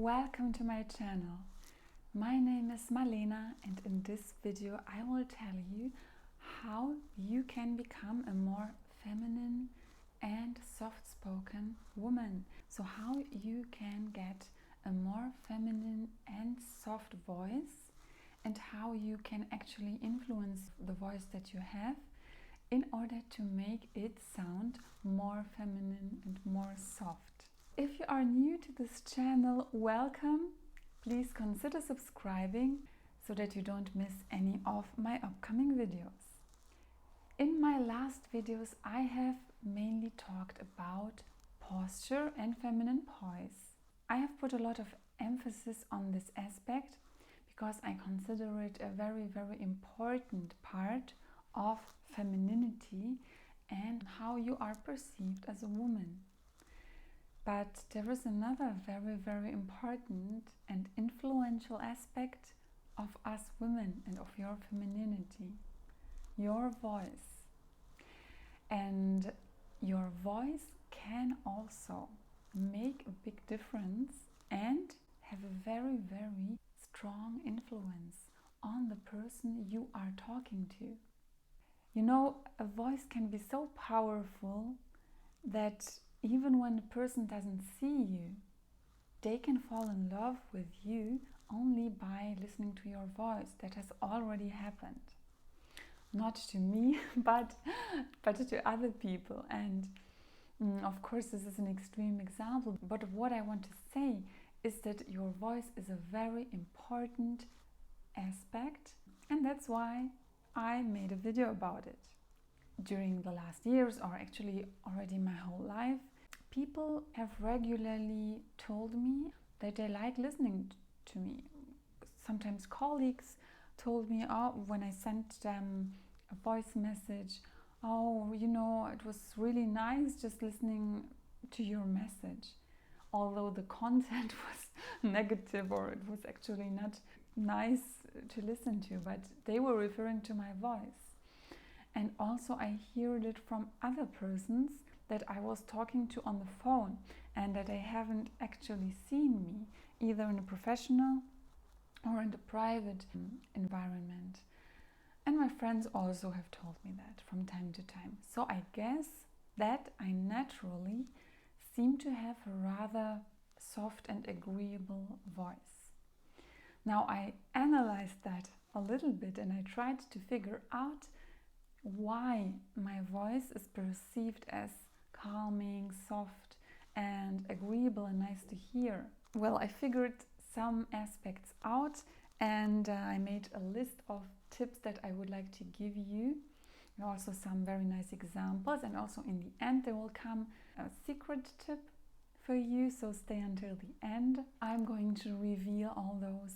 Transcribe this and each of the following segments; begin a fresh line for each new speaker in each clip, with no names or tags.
welcome to my channel. My name is Malena, and in this video I will tell you how you can become a more feminine and soft-spoken woman. So how you can get a more feminine and soft voice, and how you can actually influence the voice that you have in order to make it sound more feminine and more soft. If you are new to this channel, welcome. Please consider subscribing so that you don't miss any of my upcoming videos. In my last videos, I have mainly talked about posture and feminine poise. I have put a lot of emphasis on this aspect because I consider it a very, very important part of femininity and how you are perceived as a woman. But there is another very, very important and influential aspect of us women and of your femininity: your voice. And your voice can also make a big difference and have a very, very strong influence on the person you are talking to. You know, a voice can be so powerful that even when a person doesn't see you, they can fall in love with you only by listening to your voice. That has already happened. Not to me, but to other people. And of course, this is an extreme example. But what I want to say is that your voice is a very important aspect, and that's why I made a video about it. During the last years, or actually already my whole life, people have regularly told me that they like listening to me. Sometimes colleagues told me, when I sent them a voice message, it was really nice just listening to your message. Although the content was negative, or it was actually not nice to listen to, but they were referring to my voice. And also I heard it from other persons that I was talking to on the phone and that they haven't actually seen me, either in a professional or in the private environment. And my friends also have told me that from time to time. So I guess that I naturally seem to have a rather soft and agreeable voice. Now I analyzed that a little bit and I tried to figure out why my voice is perceived as calming, soft and agreeable and nice to hear. Well, I figured some aspects out, and I made a list of tips that I would like to give you, and also some very nice examples, and also in the end there will come a secret tip for you, so stay until the end. I'm going to reveal all those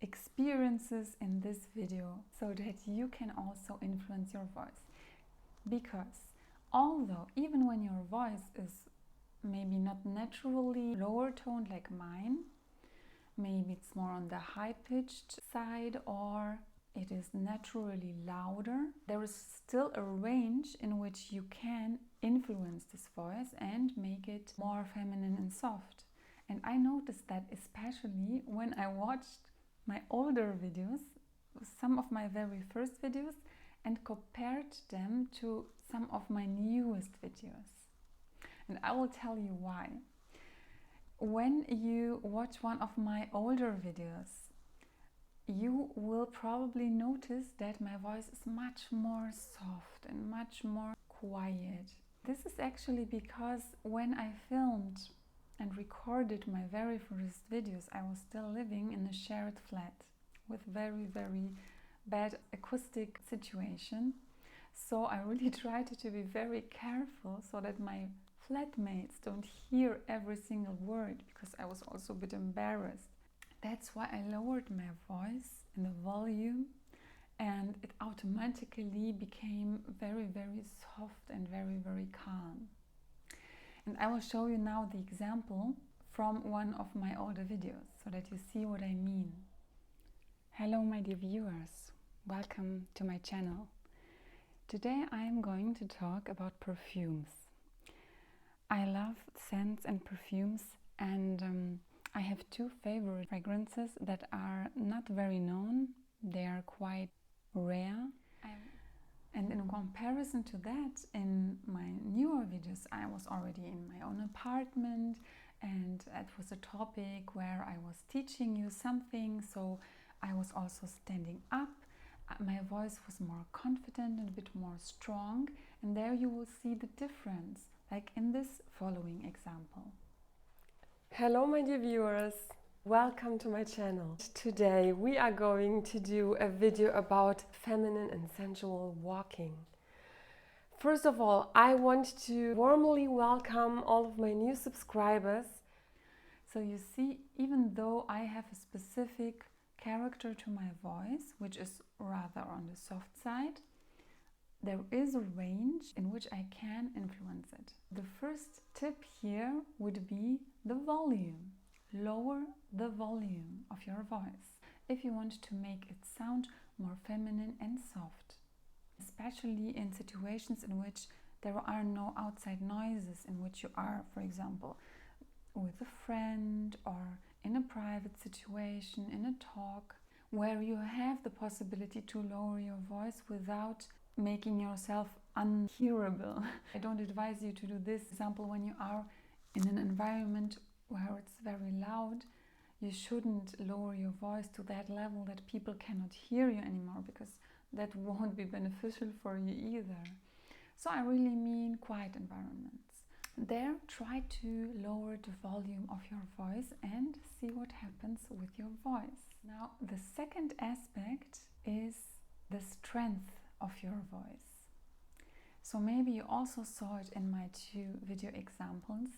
experiences in this video so that you can also influence your voice. Because although even when your voice is maybe not naturally lower toned like mine, maybe it's more on the high-pitched side, or it is naturally louder, there is still a range in which you can influence this voice and make it more feminine and soft. And I noticed that especially when I watched my older videos, some of my very first videos, and compared them to some of my newest videos. And I will tell you why. When you watch one of my older videos, you will probably notice that my voice is much more soft and much more quiet. This is actually because when I filmed and recorded my very first videos, I was still living in a shared flat with very, very bad acoustic situation. So I really tried to be very careful so that my flatmates don't hear every single word, because I was also a bit embarrassed. That's why I lowered my voice and the volume, and it automatically became very, very soft and very, very calm. And I will show you now the example from one of my older videos so that you see what I mean. Hello my dear viewers, welcome to my channel. Today I am going to talk about perfumes. I love scents and perfumes, and I have two favorite fragrances that are not very known. They are quite rare. And in comparison to that, in my newer videos, I was already in my own apartment, and it was a topic where I was teaching you something, so I was also standing up. My voice was more confident and a bit more strong, and there you will see the difference, like in this following example.
Hello my dear viewers, welcome to my channel. Today we are going to do a video about feminine and sensual walking. First of all, I want to warmly welcome all of my new subscribers.
So you see, even though I have a specific character to my voice, which is rather on the soft side, there is a range in which I can influence it. The first tip here would be the volume. Lower the volume of your voice if you want to make it sound more feminine and soft, especially in situations in which there are no outside noises, in which you are, for example, with a friend or in a private situation, in a talk, where you have the possibility to lower your voice without making yourself unhearable. I don't advise you to do this. For example, when you are in an environment where it's very loud, you shouldn't lower your voice to that level that people cannot hear you anymore, because that won't be beneficial for you either. So I really mean quiet environments. There, try to lower the volume of your voice and see what happens with your voice. Now, the second aspect is the strength of your voice. So maybe you also saw it in my two video examples.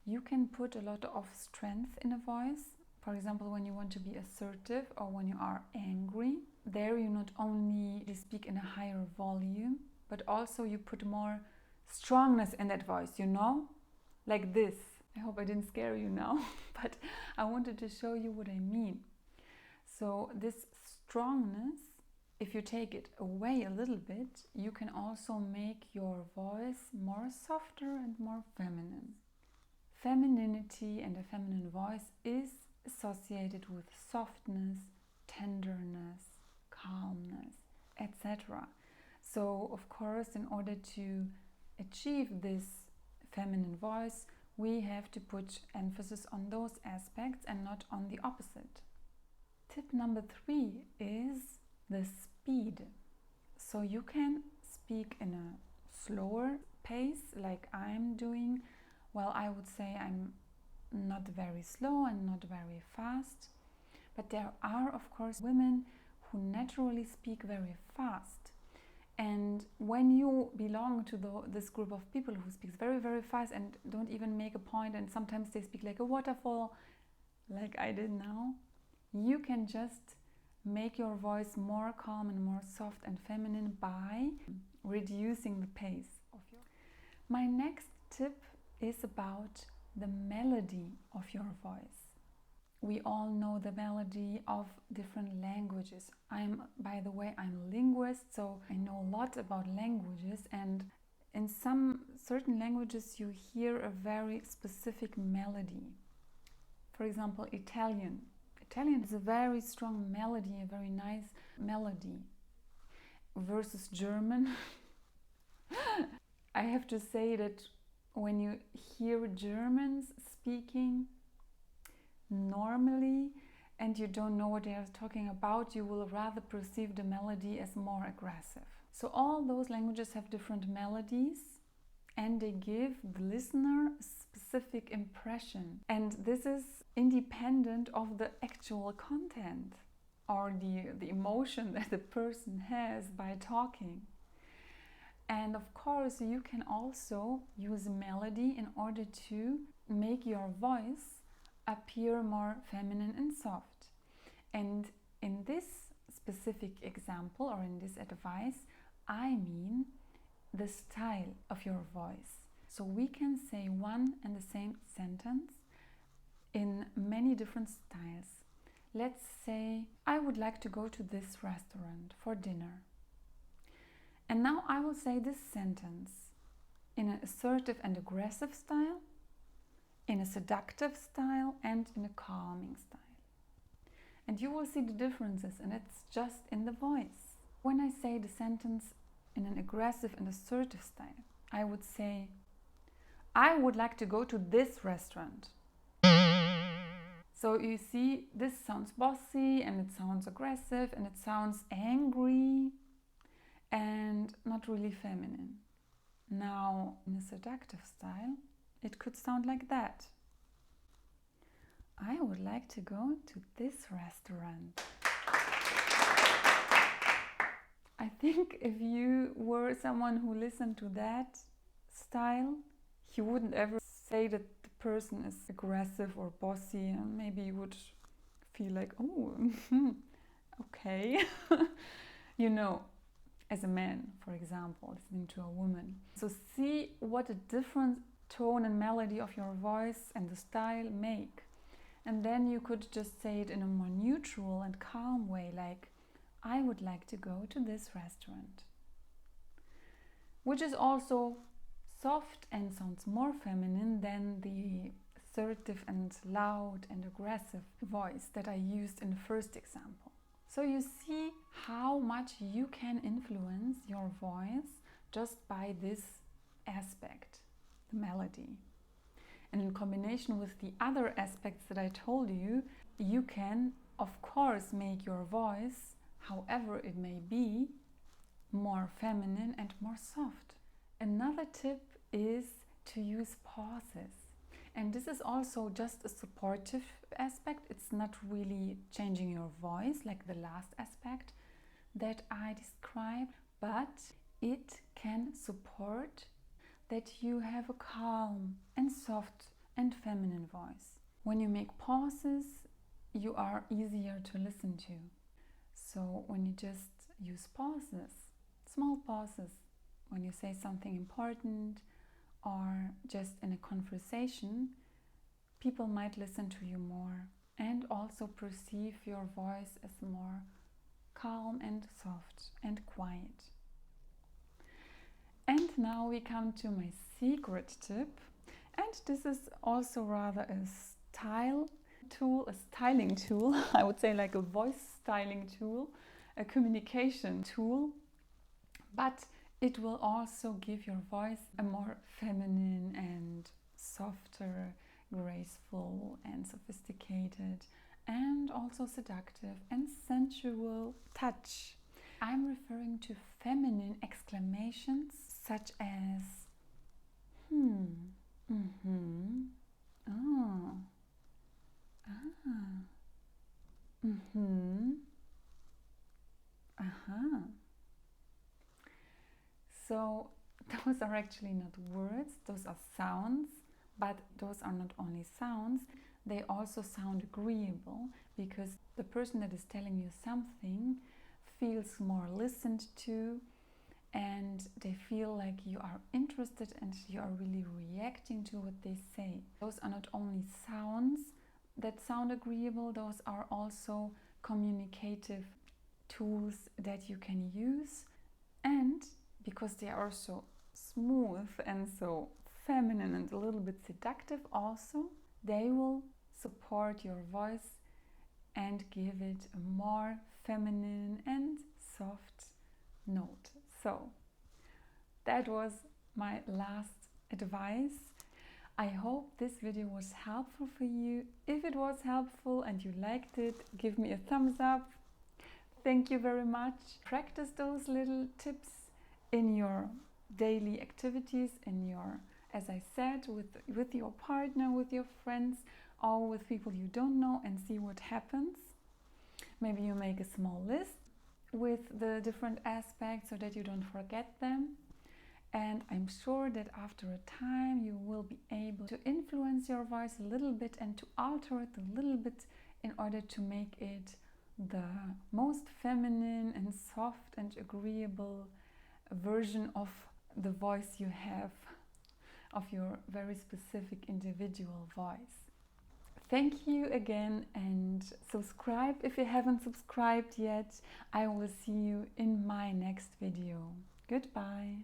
You can put a lot of strength in a voice. For example, when you want to be assertive or when you are angry, there you not only speak in a higher volume, but also you put more strongness in that voice, you know, like this. I hope I didn't scare you now, but I wanted to show you what I mean. So this strongness, if you take it away a little bit, you can also make your voice more softer and more feminine. Femininity and a feminine voice is associated with softness, tenderness, calmness, etc. So, of course, in order to achieve this feminine voice, we have to put emphasis on those aspects and not on the opposite. Tip number 3 is the speed. So you can speak in a slower pace like I'm doing. Well, I would say I'm not very slow and not very fast. But there are, of course, women who naturally speak very fast. And when you belong to this group of people who speaks very, very fast and don't even make a point, and sometimes they speak like a waterfall, like I did now, you can just make your voice more calm and more soft and feminine by reducing the pace of your. My next tip is about the melody of your voice. We all know the melody of different languages. By the way, I'm a linguist, so I know a lot about languages, and in some certain languages you hear a very specific melody. For example, Italian. Italian is a very strong melody, a very nice melody. Versus German. I have to say that when you hear Germans speaking normally and you don't know what they are talking about, you will rather perceive the melody as more aggressive. So all those languages have different melodies and they give the listener a specific impression. And this is independent of the actual content or the emotion that the person has by talking. And of course, you can also use melody in order to make your voice appear more feminine and soft. And in this specific example or in this advice, I mean the style of your voice. So we can say one and the same sentence in many different styles. Let's say, I would like to go to this restaurant for dinner. And now I will say this sentence in an assertive and aggressive style in a seductive style and in a calming style. And you will see the differences, and it's just in the voice. When I say the sentence in an aggressive and assertive style, I would say, I would like to go to this restaurant. So you see, this sounds bossy and it sounds aggressive and it sounds angry and not really feminine. Now, in a seductive style, it could sound like that. I would like to go to this restaurant. I think if you were someone who listened to that style, you wouldn't ever say that the person is aggressive or bossy, and maybe you would feel like, oh, okay. You know, as a man, for example, listening to a woman. So see what a different tone and melody of your voice and the style make. And then you could just say it in a more neutral and calm way, like, I would like to go to this restaurant. Which is also soft and sounds more feminine than the assertive and loud and aggressive voice that I used in the first example. So you see how much you can influence your voice just by this aspect, the melody. And in combination with the other aspects that I told you, you can, of course, make your voice, however it may be, more feminine and more soft. Another tip is to use pauses. And this is also just a supportive aspect. It's not really changing your voice like the last aspect that I described, but it can support that you have a calm and soft and feminine voice. When you make pauses, you are easier to listen to. So when you just use pauses, small pauses, when you say something important or just in a conversation, people might listen to you more and also perceive your voice as more calm and soft and quiet. And now we come to my secret tip, and this is also rather a styling tool, I would say, like a voice styling tool, a communication tool, but it will also give your voice a more feminine and softer, graceful and sophisticated and also seductive and sensual touch. I'm referring to feminine exclamations such as oh, So those are actually not words, those are sounds, but those are not only sounds, they also sound agreeable, because the person that is telling you something feels more listened to, and they feel like you are interested and you are really reacting to what they say. Those are not only sounds that sound agreeable, those are also communicative tools that you can use. And because they are so smooth and so feminine and a little bit seductive also, they will support your voice and give it a more feminine and soft note. So that was my last advice. I hope this video was helpful for you. If it was helpful and you liked it, give me a thumbs up. Thank you very much. Practice those little tips in your daily activities, in your, as I said, with your partner, with your friends, or with people you don't know, and see what happens. Maybe you make a small list with the different aspects so that you don't forget them. And I'm sure that after a time you will be able to influence your voice a little bit and to alter it a little bit in order to make it the most feminine and soft and agreeable version of the voice you have, of your very specific individual voice. Thank you again, and subscribe if you haven't subscribed yet. I will see you in my next video. Goodbye.